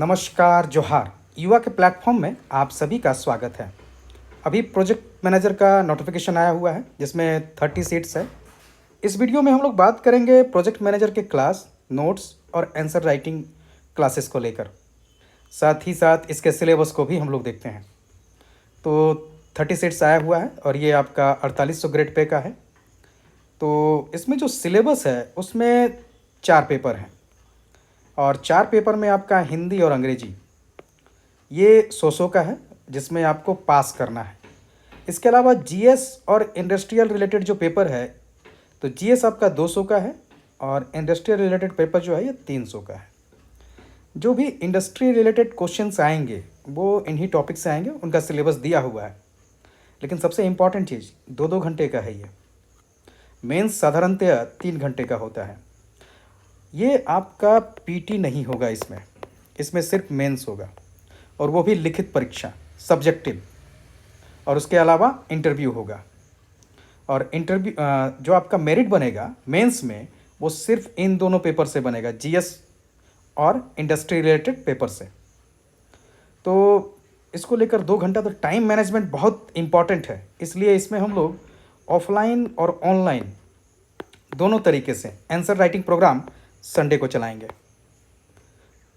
नमस्कार जोहार। युवा के प्लेटफॉर्म में आप सभी का स्वागत है। अभी प्रोजेक्ट मैनेजर का नोटिफिकेशन आया हुआ है जिसमें 30 सीट्स है। इस वीडियो में हम लोग बात करेंगे प्रोजेक्ट मैनेजर के क्लास, नोट्स और आंसर राइटिंग क्लासेस को लेकर। साथ ही साथ इसके सिलेबस को भी हम लोग देखते हैं। तो 30 सीट्स आया हुआ है और ये आपका 4800 ग्रेड पे का है। तो इसमें जो सिलेबस है उसमें 4 पेपर हैं और 4 पेपर में आपका हिंदी और अंग्रेजी ये 100 का है जिसमें आपको पास करना है। इसके अलावा जीएस और इंडस्ट्रियल रिलेटेड जो पेपर है, तो जीएस आपका 200 का है और इंडस्ट्रियल रिलेटेड पेपर जो है ये 300 का है। जो भी इंडस्ट्री रिलेटेड क्वेश्चंस आएंगे वो इन्हीं टॉपिक से आएंगे, उनका सिलेबस दिया हुआ है। लेकिन सबसे इम्पॉर्टेंट चीज़ 2-2 घंटे का है। ये मेंस साधारणतया 3 घंटे का होता है। ये आपका पीटी नहीं होगा, इसमें सिर्फ मेंस होगा और वो भी लिखित परीक्षा, सब्जेक्टिव। और उसके अलावा इंटरव्यू होगा और इंटरव्यू जो आपका मेरिट बनेगा मेंस में वो सिर्फ इन दोनों पेपर से बनेगा, जीएस और इंडस्ट्री रिलेटेड पेपर से। तो इसको लेकर 2 घंटा तो टाइम मैनेजमेंट बहुत इम्पॉर्टेंट है, इसलिए इसमें हम लोग ऑफलाइन और ऑनलाइन दोनों तरीके से आंसर राइटिंग प्रोग्राम संडे को चलाएंगे।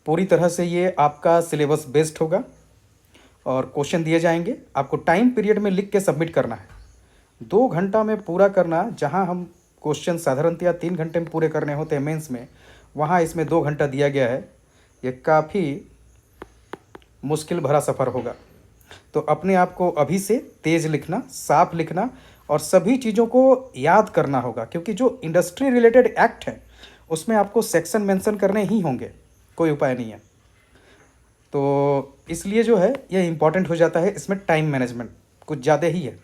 पूरी तरह से ये आपका सिलेबस बेस्ड होगा और क्वेश्चन दिए जाएंगे। आपको टाइम पीरियड में लिख के सबमिट करना है, 2 घंटा में पूरा करना। जहां हम क्वेश्चन साधारणतया 3 घंटे में पूरे करने होते हैं मेंस में, वहां इसमें 2 घंटा दिया गया है। ये काफ़ी मुश्किल भरा सफ़र होगा। तो अपने आप को अभी से तेज़ लिखना, साफ लिखना और सभी चीज़ों को याद करना होगा, क्योंकि जो इंडस्ट्री रिलेटेड एक्ट है उसमें आपको सेक्शन मेंशन करने ही होंगे, कोई उपाय नहीं है। तो इसलिए जो है ये इम्पॉर्टेंट हो जाता है। इसमें टाइम मैनेजमेंट कुछ ज़्यादा ही है।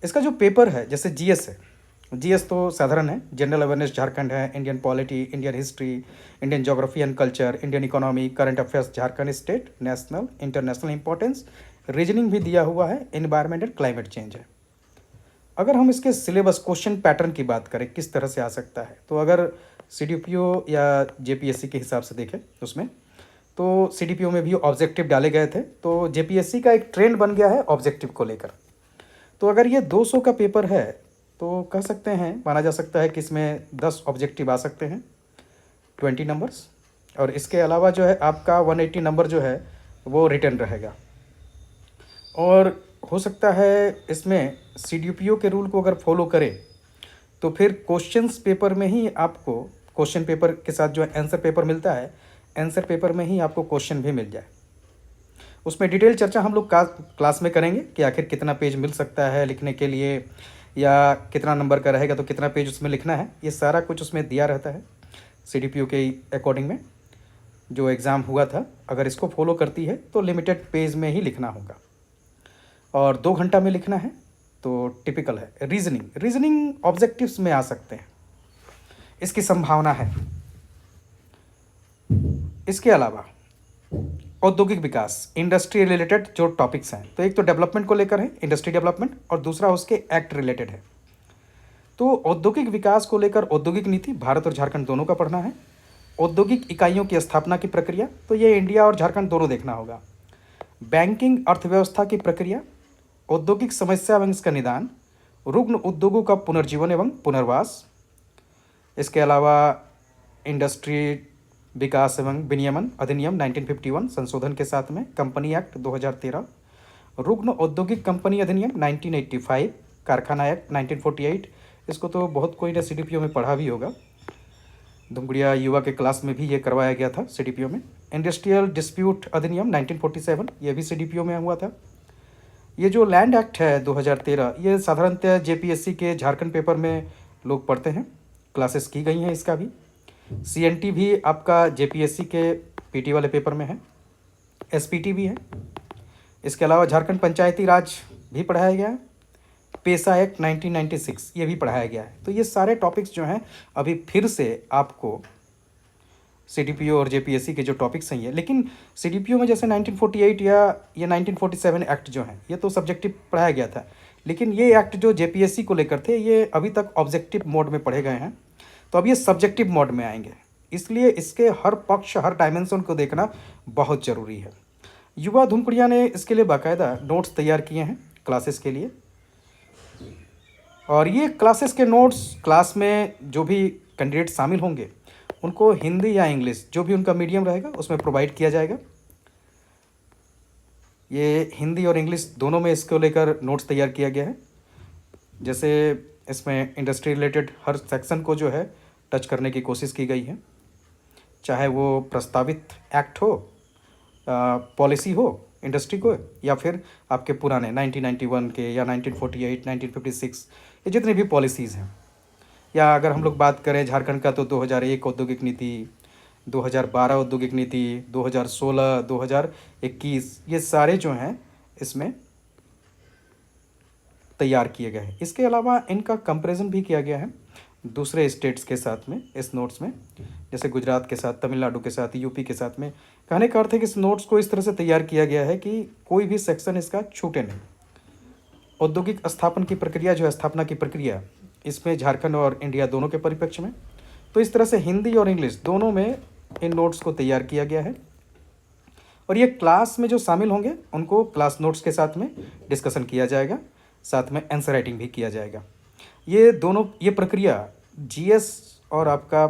इसका जो पेपर है, जैसे जीएस है, जीएस तो साधारण है, जनरल अवेयरनेस झारखंड है, Indian polity, Indian history, Indian geography and culture, Indian economy, current affairs Jharkhand state, national international importance, reasoning भी दिया हुआ है, एनवायरमेंट एंड क्लाइमेट चेंज है। अगर हम इसके सिलेबस क्वेश्चन पैटर्न की बात करें किस तरह से आ सकता है, तो अगर सीडीपीओ या जेपीएससी के हिसाब से देखें उसमें, तो सीडीपीओ में भी ऑब्जेक्टिव डाले गए थे, तो जेपीएससी का एक ट्रेंड बन गया है ऑब्जेक्टिव को लेकर। तो अगर ये 200 का पेपर है तो कह सकते हैं, माना जा सकता है कि इसमें 10 ऑब्जेक्टिव आ सकते हैं, 20 नंबर्स। और इसके अलावा जो है आपका 180 नंबर जो है वो रिटर्न रहेगा। और हो सकता है इसमें सीडीपीओ के रूल को अगर फॉलो करें तो फिर क्वेश्चंस पेपर में ही आपको, क्वेश्चन पेपर के साथ जो आंसर पेपर मिलता है, आंसर पेपर में ही आपको क्वेश्चन भी मिल जाए। उसमें डिटेल चर्चा हम लोग क्लास में करेंगे कि आखिर कितना पेज मिल सकता है लिखने के लिए, या कितना नंबर का रहेगा तो कितना पेज उसमें लिखना है। ये सारा कुछ उसमें दिया रहता है सीडीपीओ के अकॉर्डिंग में। जो एग्ज़ाम हुआ था, अगर इसको फॉलो करती है तो लिमिटेड पेज में ही लिखना होगा और 2 घंटा में लिखना है। तो टिपिकल है। रीजनिंग ऑब्जेक्टिव्स में आ सकते हैं, इसकी संभावना है। इसके अलावा औद्योगिक विकास, इंडस्ट्री रिलेटेड जो टॉपिक्स हैं, तो एक तो डेवलपमेंट को लेकर है, इंडस्ट्री डेवलपमेंट, और दूसरा उसके एक्ट रिलेटेड है। तो औद्योगिक विकास को लेकर औद्योगिक नीति भारत और झारखंड दोनों का पढ़ना है। औद्योगिक इकाइयों की स्थापना की प्रक्रिया, तो ये इंडिया और झारखंड दोनों देखना होगा। बैंकिंग अर्थव्यवस्था की प्रक्रिया, औद्योगिक समस्या एवं इसका निदान, रुग्ण उद्योगों का पुनर्जीवन एवं पुनर्वास। इसके अलावा इंडस्ट्री विकास एवं विनियमन अधिनियम 1951 संशोधन के साथ में, कंपनी एक्ट 2013, रुग्ण औद्योगिक कंपनी अधिनियम 1985, कारखाना एक्ट 1948। इसको तो बहुत कोई ने सीडीपीओ में पढ़ा भी होगा, धुमगुड़िया युवा के क्लास में भी ये करवाया गया था सीडीपीओ में। इंडस्ट्रियल डिस्प्यूट अधिनियम 1947, ये भी सीडीपीओ में हुआ था। ये जो लैंड एक्ट है 2013, ये साधारणतः जेपीएससी के झारखंड पेपर में लोग पढ़ते हैं, क्लासेस की गई हैं इसका भी। सीएनटी भी आपका जेपीएससी के पीटी वाले पेपर में है, एसपीटी भी है। इसके अलावा झारखंड पंचायती राज भी पढ़ाया गया है, पेशा एक्ट 1996 ये भी पढ़ाया गया है। तो ये सारे टॉपिक्स जो हैं अभी फिर से आपको सीडीपीओ और जेपीएससी के जो टॉपिक्स हैं ये, लेकिन सीडीपीओ में जैसे 1948 या ये 1947 एक्ट जो हैं ये तो सब्जेक्टिव पढ़ाया गया था, लेकिन ये एक्ट जो जेपीएससी को लेकर थे ये अभी तक ऑब्जेक्टिव मोड में पढ़े गए हैं। तो अब ये सब्जेक्टिव मोड में आएंगे। इसलिए इसके हर पक्ष, हर डायमेंशन को देखना बहुत ज़रूरी है। युवा धुमकुड़िया ने इसके लिए बाकायदा नोट्स तैयार किए हैं क्लासेस के लिए, और ये क्लासेस के नोट्स क्लास में जो भी कैंडिडेट शामिल होंगे उनको हिंदी या इंग्लिश जो भी उनका मीडियम रहेगा उसमें प्रोवाइड किया जाएगा। ये हिंदी और इंग्लिश दोनों में इसको लेकर नोट्स तैयार किया गया है। जैसे इसमें इंडस्ट्री रिलेटेड हर सेक्शन को जो है टच करने की कोशिश की गई है, चाहे वो प्रस्तावित एक्ट हो, पॉलिसी हो इंडस्ट्री को, या फिर आपके पुराने 1991 के या 1948, 1956 ये जितनी भी पॉलिसीज़ हैं, या अगर हम लोग बात करें झारखंड का तो 2001 औद्योगिक नीति, 2012 औद्योगिक नीति, 2016, 2021, ये सारे जो हैं इसमें तैयार किए गए हैं। इसके अलावा इनका कंपैरिजन भी किया गया है दूसरे स्टेट्स के साथ में इस नोट्स में, जैसे गुजरात के साथ, तमिलनाडु के साथ, यूपी के साथ में। कहने का अर्थ है कि इस नोट्स को इस तरह से तैयार किया गया है कि कोई भी सेक्शन इसका छूटे नहीं। औद्योगिक स्थापन की प्रक्रिया जो है, स्थापना की प्रक्रिया, इसमें झारखंड और इंडिया दोनों के परिप्रेक्ष्य में, तो इस तरह से हिंदी और इंग्लिश दोनों में इन नोट्स को तैयार किया गया है। और ये क्लास में जो शामिल होंगे उनको क्लास नोट्स के साथ में डिस्कशन किया जाएगा, साथ में आंसर राइटिंग भी किया जाएगा। ये प्रक्रिया जीएस और आपका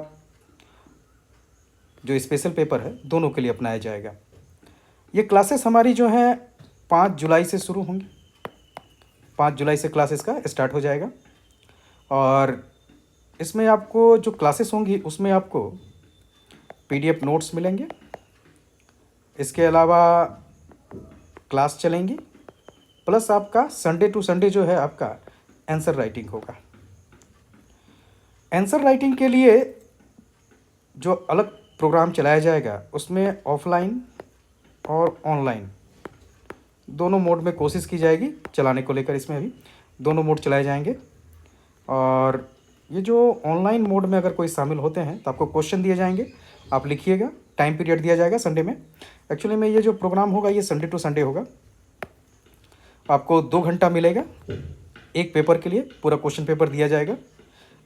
जो स्पेशल पेपर है दोनों के लिए अपनाया जाएगा। ये क्लासेस हमारी जो हैं 5 जुलाई से शुरू होंगी। 5 जुलाई से क्लासेस का स्टार्ट हो जाएगा, और इसमें आपको जो क्लासेस होंगी उसमें आपको पीडीएफ नोट्स मिलेंगे। इसके अलावा क्लास चलेंगी, प्लस आपका संडे टू संडे जो है आपका आंसर राइटिंग होगा। आंसर राइटिंग के लिए जो अलग प्रोग्राम चलाया जाएगा उसमें ऑफलाइन और ऑनलाइन दोनों मोड में कोशिश की जाएगी चलाने को लेकर। इसमें अभी दोनों मोड चलाए जाएंगे। और ये जो ऑनलाइन मोड में अगर कोई शामिल होते हैं तो आपको क्वेश्चन दिए जाएंगे, आप लिखिएगा, टाइम पीरियड दिया जाएगा संडे में। एक्चुअली में ये जो प्रोग्राम होगा ये संडे टू संडे होगा। आपको 2 घंटा मिलेगा एक पेपर के लिए, पूरा क्वेश्चन पेपर दिया जाएगा।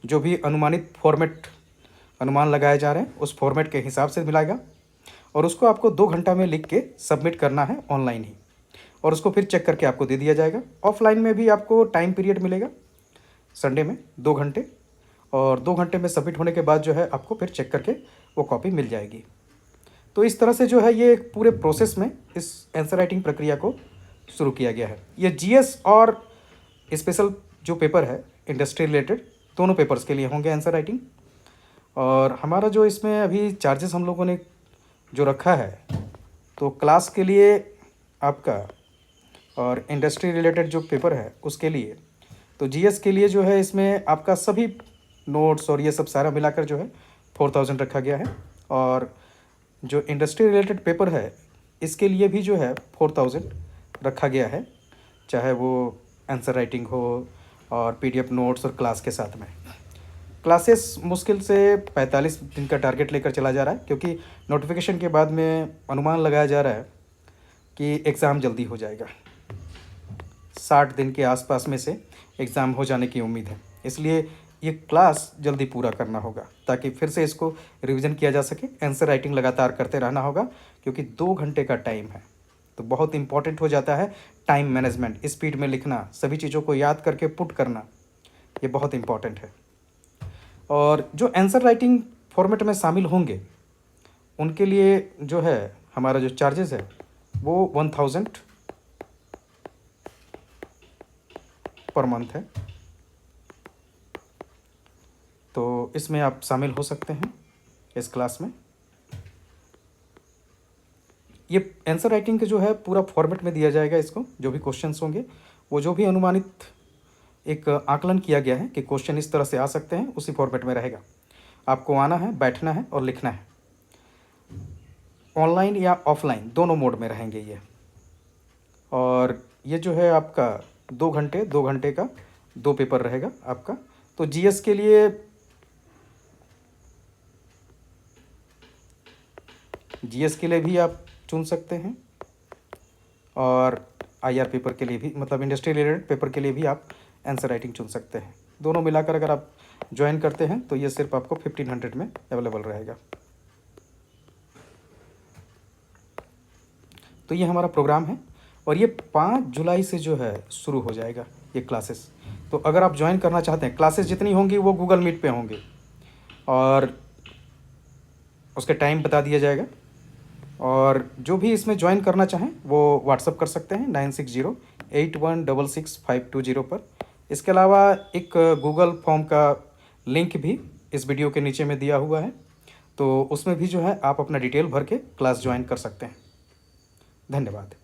जो भी अनुमानित फॉर्मेट, अनुमान लगाए जा रहे हैं उस फॉर्मेट के हिसाब से मिलेगा, और उसको आपको 2 घंटा में लिख के सबमिट करना है ऑनलाइन ही, और उसको फिर चेक करके आपको दे दिया जाएगा। ऑफलाइन में भी आपको टाइम पीरियड मिलेगा संडे में 2 घंटे, और 2 घंटे में सबमिट होने के बाद जो है आपको फिर चेक करके वो कॉपी मिल जाएगी। तो इस तरह से जो है ये पूरे प्रोसेस में इस आंसर राइटिंग प्रक्रिया को शुरू किया गया है। ये जीएस और स्पेशल जो पेपर है इंडस्ट्री रिलेटेड दोनों पेपर्स के लिए होंगे आंसर राइटिंग। और हमारा जो इसमें अभी चार्जेस हम लोगों ने जो रखा है, तो क्लास के लिए आपका और इंडस्ट्री रिलेटेड जो पेपर है उसके लिए, तो जीएस के लिए जो है इसमें आपका सभी नोट्स और ये सब सारा मिलाकर जो है 4000 रखा गया है। और जो इंडस्ट्री रिलेटेड पेपर है इसके लिए भी जो है 4000 रखा गया है, चाहे वो आंसर राइटिंग हो और पीडीएफ नोट्स और क्लास के साथ में। क्लासेस मुश्किल से 45 दिन का टारगेट लेकर चला जा रहा है, क्योंकि नोटिफिकेशन के बाद में अनुमान लगाया जा रहा है कि एग्ज़ाम जल्दी हो जाएगा। 60 दिन के आसपास में से एग्ज़ाम हो जाने की उम्मीद है, इसलिए ये क्लास जल्दी पूरा करना होगा ताकि फिर से इसको रिवीजन किया जा सके। आंसर राइटिंग लगातार करते रहना होगा, क्योंकि 2 घंटे का टाइम है, तो बहुत इंपॉर्टेंट हो जाता है टाइम मैनेजमेंट, स्पीड में लिखना, सभी चीज़ों को याद करके पुट करना, ये बहुत इंपॉर्टेंट है। और जो आंसर राइटिंग फॉर्मेट में शामिल होंगे उनके लिए जो है हमारा जो चार्जेस है वो 1000 पर मंथ है। तो इसमें आप शामिल हो सकते हैं इस क्लास में। ये आंसर राइटिंग का जो है पूरा फॉर्मेट में दिया जाएगा इसको, जो भी क्वेश्चंस होंगे वो जो भी अनुमानित एक आकलन किया गया है कि क्वेश्चन इस तरह से आ सकते हैं उसी फॉर्मेट में रहेगा। आपको आना है, बैठना है और लिखना है। ऑनलाइन या ऑफलाइन दोनों मोड में रहेंगे ये। और ये जो है आपका 2 घंटे का 2 पेपर रहेगा आपका। तो जीएस के लिए भी आप चुन सकते हैं, और आईआर पेपर के लिए भी, मतलब इंडस्ट्री रिलेटेड पेपर के लिए भी आप आंसर राइटिंग चुन सकते हैं। दोनों मिलाकर अगर आप ज्वाइन करते हैं तो ये सिर्फ आपको 1500 में अवेलेबल रहेगा। तो ये हमारा प्रोग्राम है और ये 5 जुलाई से जो है शुरू हो जाएगा ये क्लासेस। तो अगर आप ज्वाइन करना चाहते हैं, क्लासेस जितनी होंगी वो गूगल मीट पे होंगे और उसके टाइम बता दिया जाएगा। और जो भी इसमें ज्वाइन करना चाहें वो व्हाट्सअप कर सकते हैं 9608166520 पर। इसके अलावा एक गूगल फॉर्म का लिंक भी इस वीडियो के नीचे में दिया हुआ है, तो उसमें भी जो है आप अपना डिटेल भर के क्लास ज्वाइन कर सकते हैं। धन्यवाद।